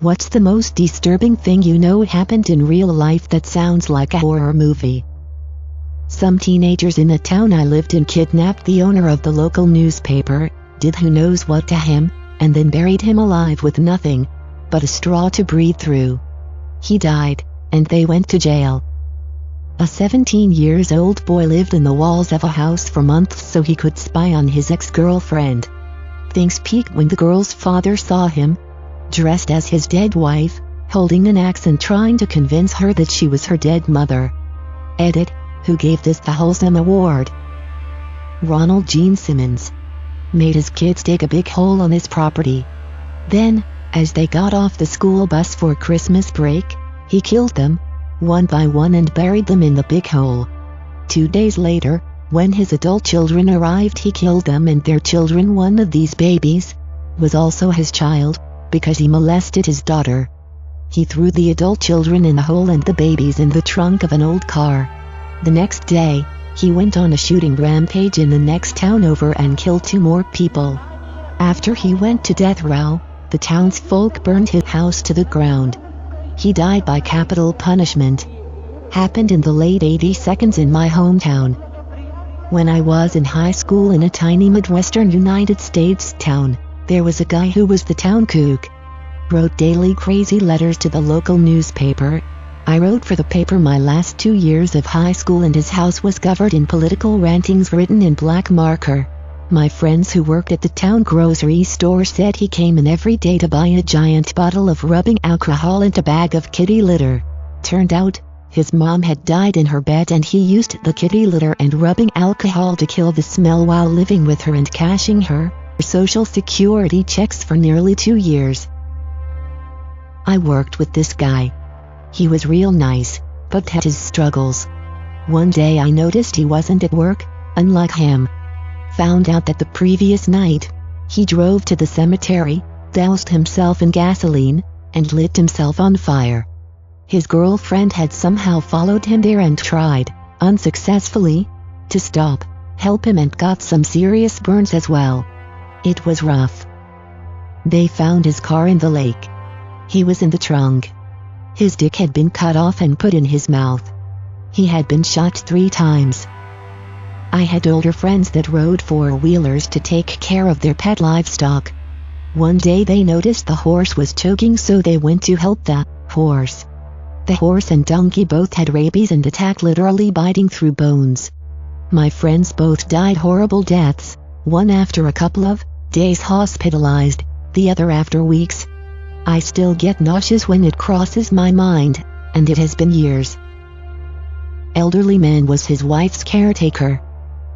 What's the most disturbing thing you know happened in real life that sounds like a horror movie? Some teenagers in the town I lived in kidnapped the owner of the local newspaper, did who knows what to him, and then buried him alive with nothing but a straw to breathe through. He died, and they went to jail. A 17-year-old boy lived in the walls of a house for months so he could spy on his ex-girlfriend. Things peaked when the girl's father saw him, dressed as his dead wife, holding an axe and trying to convince her that she was her dead mother. Edit, who gave this the Wholesome Award? Ronald Gene Simmons made his kids dig a big hole on his property. Then, as they got off the school bus for Christmas break, he killed them, one by one, and buried them in the big hole. 2 days later, when his adult children arrived, he killed them and their children. One of these babies was also his child, because he molested his daughter. He threw the adult children in the hole and the babies in the trunk of an old car. The next day, he went on a shooting rampage in the next town over and killed 2 more people. After he went to death row, the townsfolk burned his house to the ground. He died by capital punishment. Happened in the late 80s in my hometown. When I was in high school in a tiny Midwestern United States town, there was a guy who was the town kook. Wrote daily crazy letters to the local newspaper. I wrote for the paper my last 2 years of high school, and his house was covered in political rantings written in black marker. My friends who worked at the town grocery store said he came in every day to buy a giant bottle of rubbing alcohol and a bag of kitty litter. Turned out, his mom had died in her bed and he used the kitty litter and rubbing alcohol to kill the smell while living with her and cashing her Social Security checks for nearly 2 years. I worked with this guy. He was real nice, but had his struggles. One day I noticed he wasn't at work, unlike him. Found out that the previous night, he drove to the cemetery, doused himself in gasoline, and lit himself on fire. His girlfriend had somehow followed him there and tried, unsuccessfully, to stop, help him, and got some serious burns as well. It was rough. They found his car in the lake. He was in the trunk. His dick had been cut off and put in his mouth. He had been shot 3 times. I had older friends that rode 4-wheelers to take care of their pet livestock. One day they noticed the horse was choking, so they went to help the horse. The horse and donkey both had rabies and attacked, literally biting through bones. My friends both died horrible deaths, one after a couple of days hospitalized, the other after weeks. I still get nauseous when it crosses my mind, and it has been years. Elderly man was his wife's caretaker.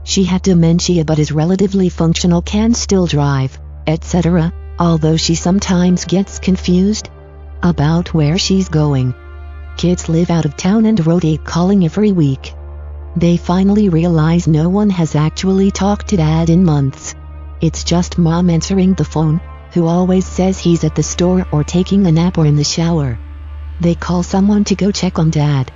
She had dementia but is relatively functional, can still drive, etc., although she sometimes gets confused about where she's going. Kids live out of town and rotate calling every week. They finally realize no one has actually talked to Dad in months. It's just Mom answering the phone, who always says he's at the store or taking a nap or in the shower. They call someone to go check on Dad.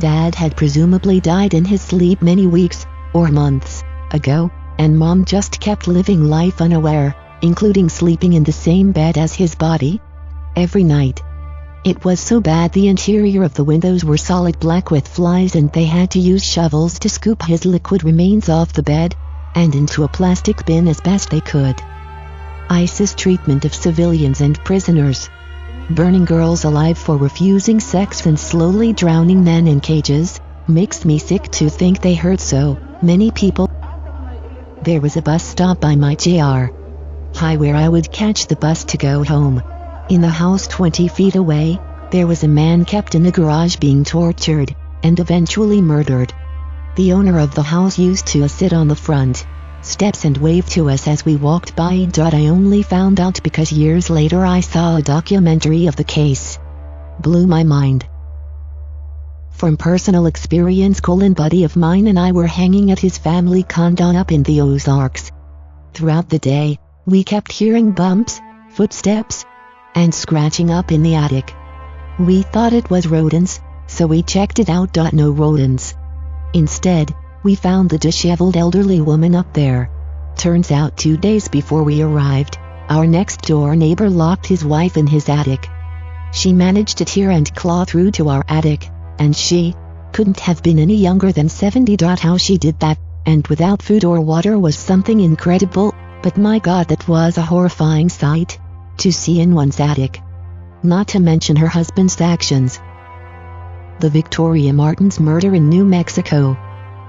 Dad had presumably died in his sleep many weeks, or months, ago, and Mom just kept living life unaware, including sleeping in the same bed as his body every night. It was so bad the interior of the windows were solid black with flies, and they had to use shovels to scoop his liquid remains off the bed and into a plastic bin as best they could. ISIS treatment of civilians and prisoners. Burning girls alive for refusing sex and slowly drowning men in cages. Makes me sick to think they hurt so many people. There was a bus stop by my JR High where I would catch the bus to go home. In the house 20 feet away, there was a man kept in the garage being tortured and eventually murdered. The owner of the house used to sit on the front steps and wave to us as we walked by. I only found out because years later I saw a documentary of the case. Blew my mind. From personal experience, buddy of mine and I were hanging at his family condo up in the Ozarks. Throughout the day, we kept hearing bumps, footsteps, and scratching up in the attic. We thought it was rodents, so we checked it out. No rodents. Instead, we found the disheveled elderly woman up there. Turns out 2 days before we arrived, our next door neighbor locked his wife in his attic. She managed to tear and claw through to our attic, and she couldn't have been any younger than 70. How she did that, and without food or water, was something incredible, but my God, that was a horrifying sight to see in one's attic. Not to mention her husband's actions. The Victoria Martins murder in New Mexico.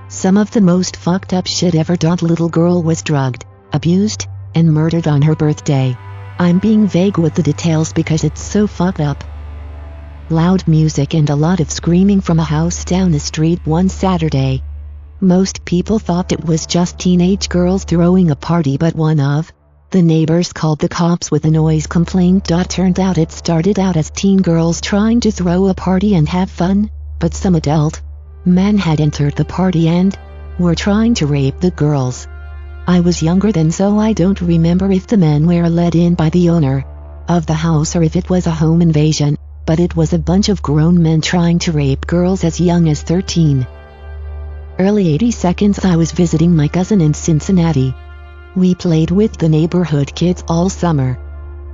Some of the most fucked up shit ever. Little girl was drugged, abused, and murdered on her birthday. I'm being vague with the details because it's so fucked up. Loud music and a lot of screaming from a house down the street one Saturday. Most people thought it was just teenage girls throwing a party, but one of the neighbors called the cops with a noise complaint. Turned out it started out as teen girls trying to throw a party and have fun, but some adult men had entered the party and were trying to rape the girls. I was younger then, so I don't remember if the men were let in by the owner of the house or if it was a home invasion, but it was a bunch of grown men trying to rape girls as young as 13. Early 82nd, I was visiting my cousin in Cincinnati. We played with the neighborhood kids all summer.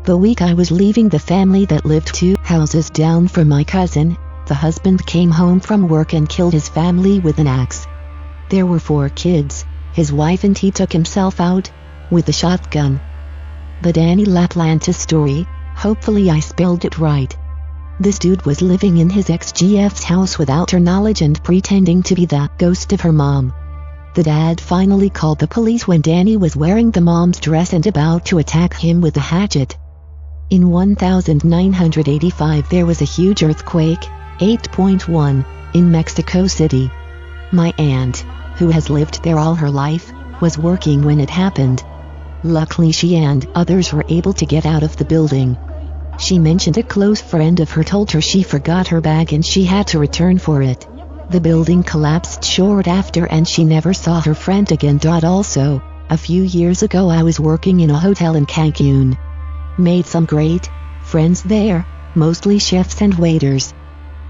The week I was leaving the family that lived 2 houses down from my cousin, the husband came home from work and killed his family with an axe. There were 4 kids, his wife, and he took himself out with a shotgun. The Danny LaPlante story, hopefully I spelled it right. This dude was living in his ex-GF's house without her knowledge and pretending to be the ghost of her mom. The dad finally called the police when Danny was wearing the mom's dress and about to attack him with a hatchet. In 1985 there was a huge earthquake, 8.1, in Mexico City. My aunt, who has lived there all her life, was working when it happened. Luckily she and others were able to get out of the building. She mentioned a close friend of her told her she forgot her bag and she had to return for it. The building collapsed short after and she never saw her friend again. Also, a few years ago I was working in a hotel in Cancun. Made some great friends there, mostly chefs and waiters.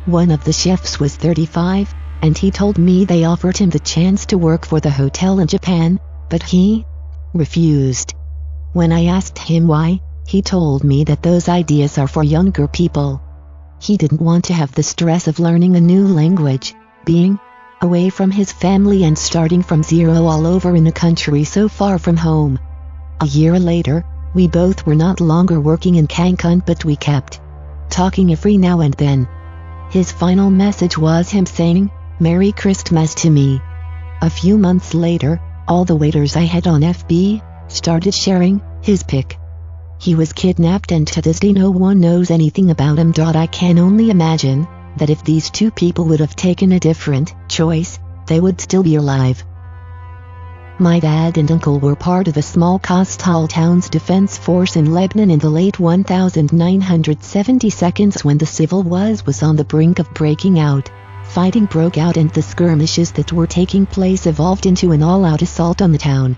One of the chefs was 35, and he told me they offered him the chance to work for the hotel in Japan, but he refused. When I asked him why, he told me that those ideas are for younger people. He didn't want to have the stress of learning a new language, being away from his family and starting from zero all over in a country so far from home. A year later, we both were not longer working in Cancun, but we kept talking every now and then. His final message was him saying, "Merry Christmas" to me. A few months later, all the waiters I had on FB started sharing his pic. He was kidnapped and to this day no one knows anything about him. I can only imagine that if these 2 people would have taken a different choice, they would still be alive. My dad and uncle were part of a small Qastal Town's defense force in Lebanon in the late 1972 when the civil war was on the brink of breaking out. Fighting broke out and the skirmishes that were taking place evolved into an all-out assault on the town.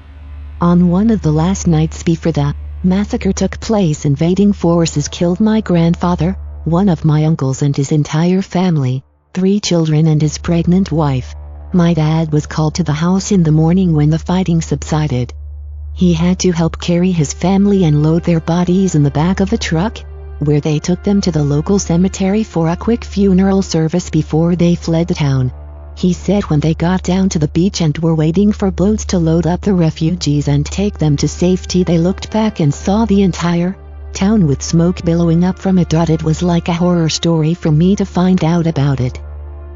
On one of the last nights before the massacre took place, invading forces killed my grandfather, one of my uncles and his entire family, 3 children and his pregnant wife. My dad was called to the house in the morning when the fighting subsided. He had to help carry his family and load their bodies in the back of a truck, where they took them to the local cemetery for a quick funeral service before they fled the town. He said when they got down to the beach and were waiting for boats to load up the refugees and take them to safety, they looked back and saw the entire town with smoke billowing up from it. It was like a horror story for me to find out about it.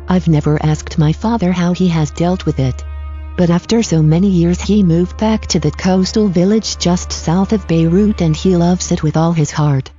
I've never asked my father how he has dealt with it. But after so many years he moved back to the coastal village just south of Beirut and he loves it with all his heart.